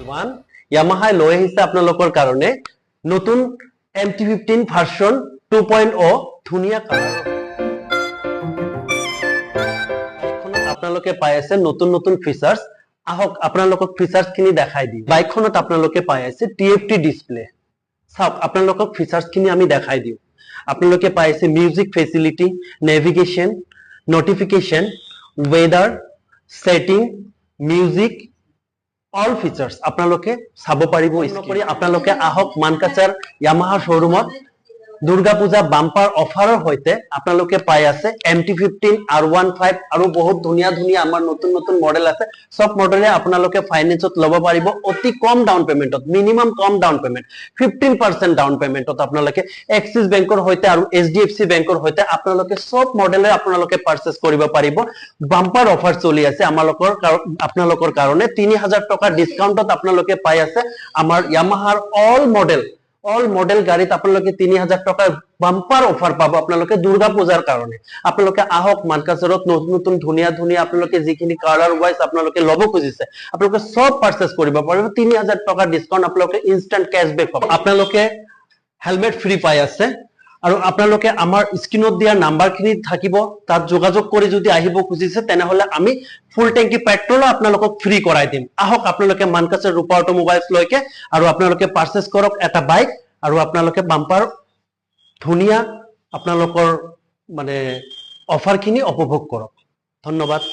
one ইয়ামাহাই লৈ আহিছে আপোনালোকৰ কাৰণে নতুন MT-15 ভাৰ্সন 2.0 ধুনীয়া কালাৰ বাইকখনত আপোনালোকে পাই আছে নতুন নতুন ফিচাৰ্স আহক আপোনালোকক ফিচাৰ্স খিনি দেখাই দিম বাইকখনত আপোনালোকে পাই আছে TFT ডিসপ্লে চাওক আপোনালোকক ফিচাৰ্স খিনি আমি দেখাই দিম আপোনালোকে পাই আছে music facility navigation notification weather setting music all features আপোনালোকে চাব পাৰিব স্ক্ৰীন আপোনালোকে আহক মানকাচাৰ ইয়ামাহা শোৰুমত দুৰ্গা পূজা বাম্পাৰ অফাৰৰ হৈতে আপোনালোকে পাই আছে MT-15 R15 আৰু বহুত ধুনীয়া ধুনীয়া আমাৰ নতুন নতুন মডেল আছে সব মডেলে আপোনালোকে ফাইনান্সত লব পাৰিব অতি কম ডাউন পেমেন্টত মিনিমাম কম ডাউন পেমেন্ট 15% ডাউন পেমেন্টত আপোনালোকে এক্সিস বেংকৰ হৈতে আৰু HDFC বেংকৰ হৈতে আপোনালোকে সব মডেলে আপোনালোকে পাৰচেজ কৰিব পাৰিব বাম্পাৰ অফাৰ চলি আছে আপোনালোকৰ কাৰণে 3000 টকা ডিসকাউন্টত আপোনালোকে পাই আছে আমাৰ ইয়ামাহাৰ all model গাড়ীত আপোনালোকে 3000 টকা বাম্পাৰ অফাৰ পাব আপোনালোকে দুৰ্গা পূজাৰ কাৰণে আপোনালোকে আহক মানকাচৰত নতুন নতুন ধুনীয়া ধুনীয়া আপোনালোকে যিখিনি কালাৰ ওয়াইজ আপোনালোকে লব খুজিছে আপোনালোকে সব পাৰচেজ কৰিব পাৰিব 3000 টকা ডিসকাউন্ট আপোনালোকে ইনস্ট্যান্ট ক্যাশবেক পাব আপোনালোকে হেলমেট ফ্ৰী পাই আছে আৰু আপোনালোকে আমাৰ স্ক্ৰিনত দিয়া নাম্বাৰখিনি থাকিব তাত যোগাযোগ কৰি যদি আহিব খুজিছে তেনেহলে আমি ফুল ট্যাঙ্কি পেট্ৰল আপোনালোকক ফ্ৰী কৰাই দিম আহক আপোনালোকে মানকাচাৰ ৰূপা অটোমোবাইলছ লৈকে আৰু আপোনালোকে পাৰচেজ কৰক এটা বাইক আৰু আপোনালোকে বাম্পাৰ ধুনীয়া আপোনালোকৰ মানে অফাৰখিনি উপভোগ কৰক ধন্যবাদ